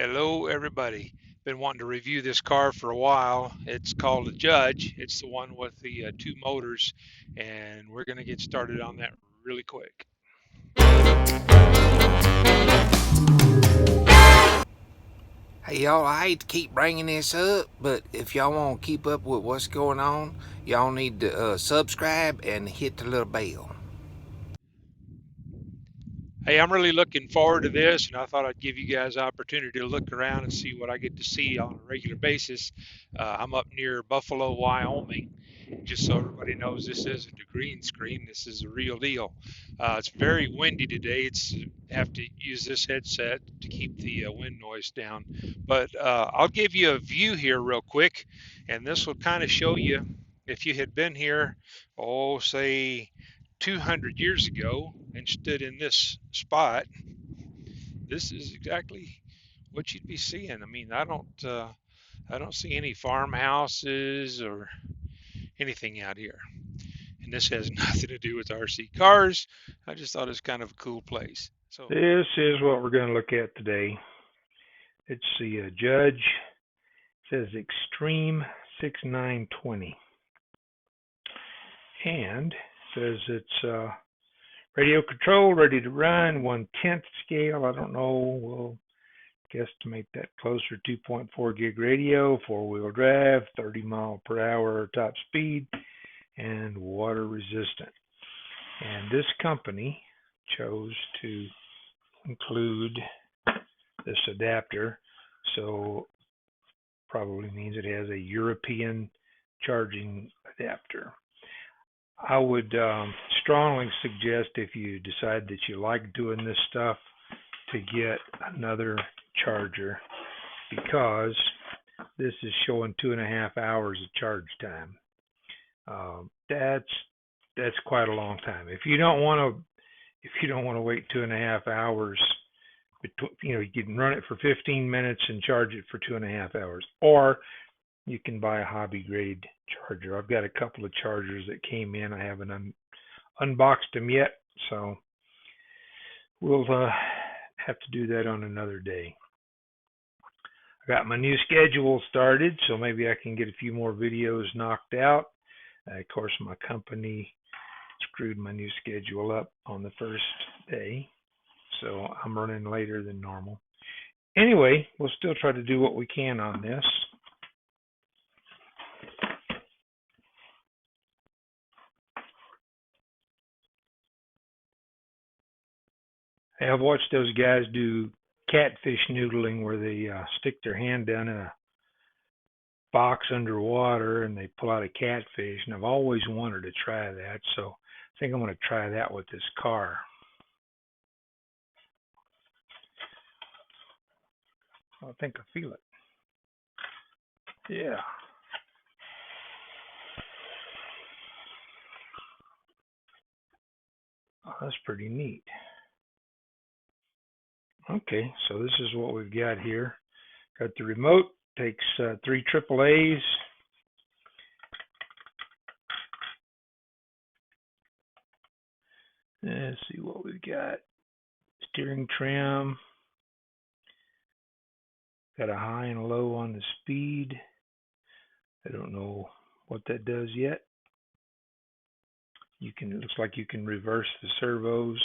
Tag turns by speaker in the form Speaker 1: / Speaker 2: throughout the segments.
Speaker 1: Hello, everybody. Been wanting to review this car for a while. It's called a Judge. It's the one with the two motors, and we're going to get started on that really quick.
Speaker 2: Hey y'all, I hate to keep bringing this up, but if y'all want to keep up with what's going on, y'all need to subscribe and hit the little bell.
Speaker 1: Hey, I'm really looking forward to this, and I thought I'd give you guys an opportunity to look around and see what I get to see on a regular basis. I'm up near Buffalo, Wyoming. Just so everybody knows, this isn't a green screen. This is a real deal. It's very windy today. It's have to use this headset to keep the wind noise down. But I'll give you a view here real quick, and this will kind of show you if you had been here, oh, say 200 years ago and stood in this spot, this is exactly what you'd be seeing. I mean, I don't see any farmhouses or anything out here. And this has nothing to do with RC cars. I just thought it was kind of a cool place. So,
Speaker 3: This is what we're going to look at today. It's the Judge. It says Extreme 6920. And says it's radio controlled, ready to run, 1/10 scale. I don't know. We'll guesstimate that closer. 2.4 gig radio, four-wheel drive, 30 mile per hour top speed, and water resistant. And this company chose to include this adapter, so probably means it has a European charging adapter. I would strongly suggest, if you decide that you like doing this stuff, to get another charger, because this is showing 2.5 hours of charge time. That's quite a long time. If you don't want to wait 2.5 hours, you can run it for 15 minutes and charge it for 2.5 hours, or you can buy a hobby grade charger. I've got a couple of chargers that came in. I haven't unboxed them yet, so we'll have to do that on another day. I got my new schedule started, so maybe I can get a few more videos knocked out. Of course, my company screwed my new schedule up on the first day, so I'm running later than normal. Anyway, we'll still try to do what we can on this. I've watched those guys do catfish noodling, where they stick their hand down in a box underwater and they pull out a catfish, and I've always wanted to try that, so I think I'm going to try that with this car. I think I feel it. Yeah. Oh, that's pretty neat. Okay, so this is what we've got here. Got the remote, takes 3 AAAs. Let's see what we've got. Steering trim. Got a high and a low on the speed. I don't know what that does yet. It looks like you can reverse the servos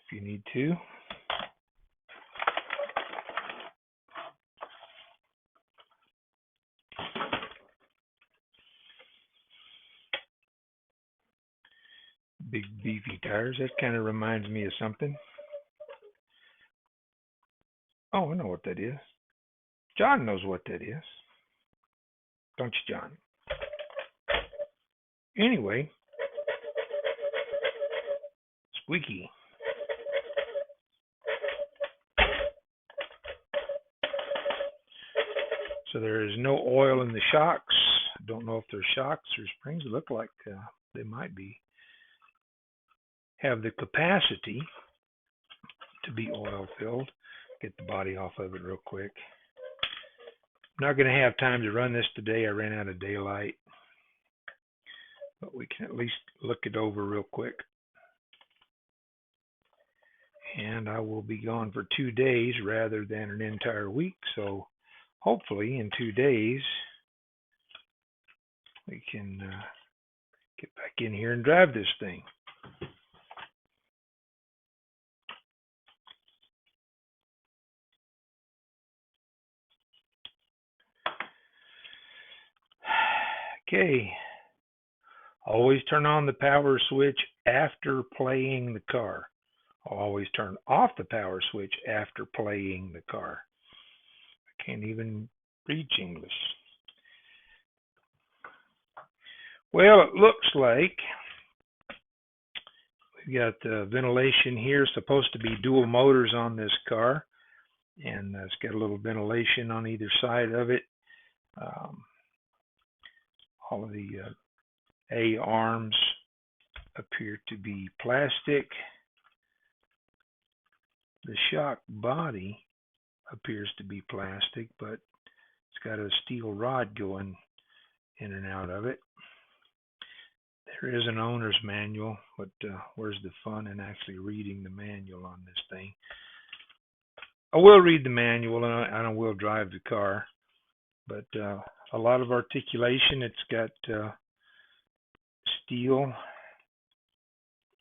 Speaker 3: if you need to. Big beefy tires. That kind of reminds me of something. Oh, I know what that is. John knows what that is. Don't you, John? Anyway, squeaky. So there is no oil in the shocks. I don't know if they're shocks or springs. They look like they might be. Have the capacity to be oil filled. Get the body off of it real quick. I'm not going to have time to run this today. I ran out of daylight. But we can at least look it over real quick. and I will be gone for 2 days rather than an entire week. So hopefully in 2 days we can get back in here and drive this thing. Okay. Always turn on the power switch after playing the car. I'll always turn off the power switch after playing the car. I can't even read English. Well, it looks like we've got ventilation here. Supposed to be dual motors on this car, and it's got a little ventilation on either side of it. All of the A arms appear to be plastic. The shock body appears to be plastic, but it's got a steel rod going in and out of it. There is an owner's manual, but where's the fun in actually reading the manual on this thing? I will read the manual, and I will drive the car, but a lot of articulation. It's got steel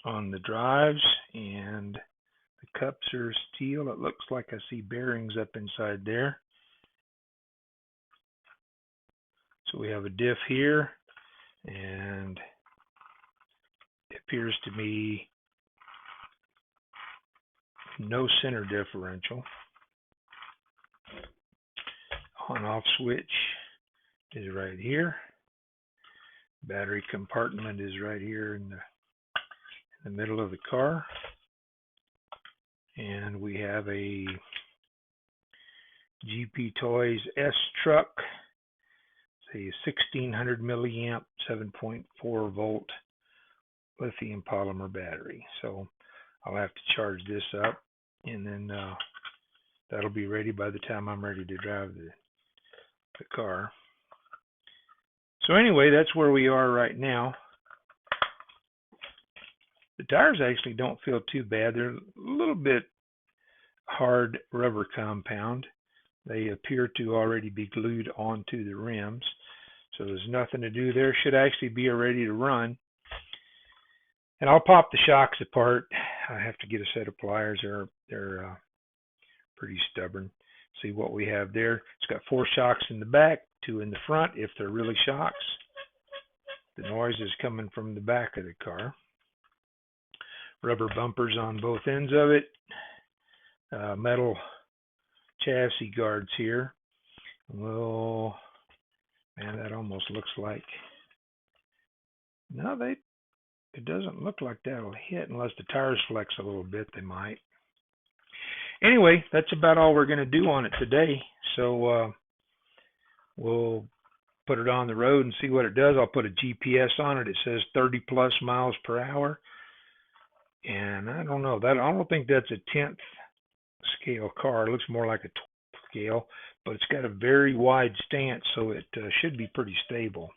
Speaker 3: on the drives, and the cups are steel. It looks like I see bearings up inside there. So we have a diff here, and it appears to be no center differential. On-off switch is right here. Battery compartment is right here in the middle of the car. And we have a GPtoys S truck. It's a 1600 milliamp, 7.4 volt lithium polymer battery. So I'll have to charge this up, and then that'll be ready by the time I'm ready to drive the car. So anyway, that's where we are right now. The tires actually don't feel too bad. They're a little bit hard rubber compound. They appear to already be glued onto the rims, so there's nothing to do there. Should actually be ready to run. And I'll pop the shocks apart. I have to get a set of pliers. They're pretty stubborn. See what we have there. It's got 4 shocks in the back, 2 in the front if they're really shocks. The noise is coming from the back of the car. Rubber bumpers on both ends of it. Metal chassis guards here. Well, man, that almost looks like... No, it doesn't look like that'll hit unless the tires flex a little bit. They might. Anyway, that's about all we're going to do on it today. So we'll put it on the road and see what it does. I'll put a GPS on it. It says 30 plus miles per hour. And I don't know. I don't think that's a 10th scale car. It looks more like a 12th scale, but it's got a very wide stance, so it should be pretty stable.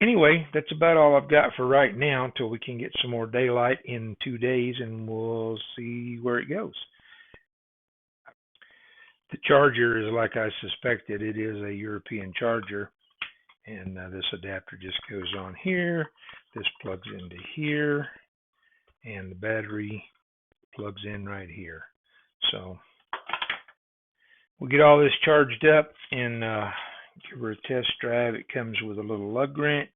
Speaker 3: Anyway, that's about all I've got for right now until we can get some more daylight in 2 days, and we'll see where it goes. The charger is like I suspected. It is a European charger, and this adapter just goes on here. This plugs into here, and the battery plugs in right here. So we'll get all this charged up and give her a test drive. It comes with a little lug wrench,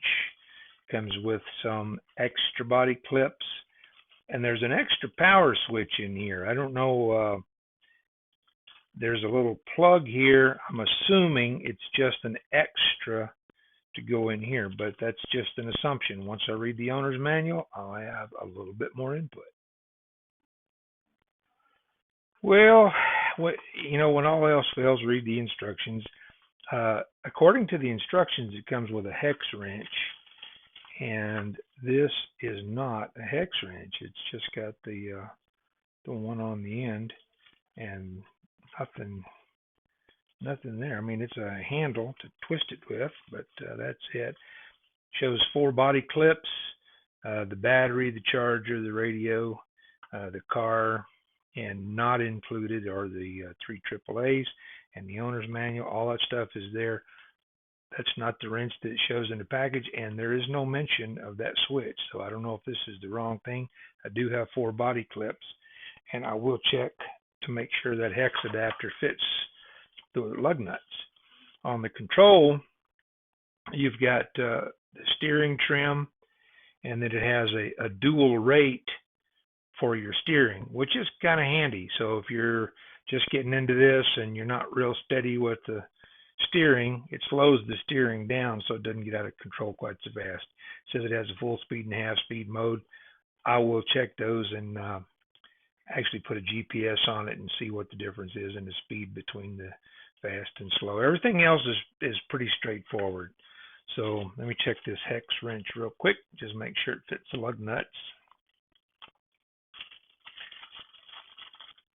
Speaker 3: comes with some extra body clips, and there's an extra power switch in here. I don't know. There's a little plug here. I'm assuming it's just an extra to go in here, but that's just an assumption. Once I read the owner's manual, I'll have a little bit more input. Well, when all else fails, read the instructions. According to the instructions, it comes with a hex wrench, and this is not a hex wrench. It's just got the one on the end, and nothing there. I mean, it's a handle to twist it with, but that's it. Shows 4 body clips, the battery, the charger, the radio, The car, and not included are the 3 AAAs and the owner's manual. All that stuff is there. That's not the wrench that shows in the package, and there is no mention of that switch. So I don't know if this is the wrong thing. I do have 4 body clips, and I will check to make sure that hex adapter fits the lug nuts. On the control, you've got the steering trim, and then it has a dual rate for your steering, which is kind of handy. So if you're just getting into this and you're not real steady with the steering, it slows the steering down so it doesn't get out of control quite so fast. It says it has a full speed and half speed mode. I will check those and actually put a GPS on it and see what the difference is in the speed between the fast and slow. Everything else is pretty straightforward. So let me check this hex wrench real quick, just make sure it fits the lug nuts.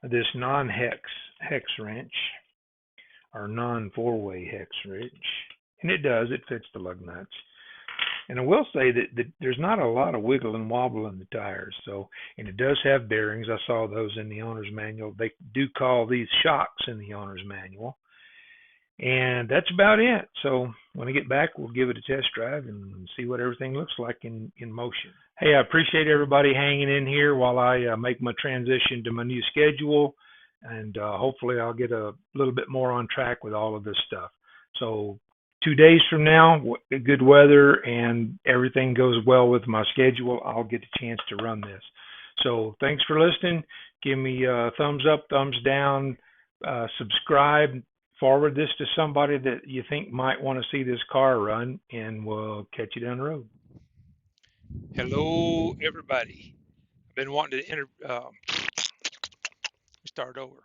Speaker 3: This non-hex wrench, or non-4-way hex wrench, and it does, it fits the lug nuts. And I will say that there's not a lot of wiggle and wobble in the tires. So, and it does have bearings. I saw those in the owner's manual. They do call these shocks in the owner's manual. And that's about it. So when I get back, we'll give it a test drive and see what everything looks like in motion. Hey, I appreciate everybody hanging in here while I make my transition to my new schedule. And hopefully I'll get a little bit more on track with all of this stuff. So 2 days from now, good weather and everything goes well with my schedule, I'll get a chance to run this. So thanks for listening. Give me a thumbs up, thumbs down, subscribe, forward this to somebody that you think might want to see this car run, and we'll catch you down the road.
Speaker 1: Hello, everybody. I've been wanting to start over.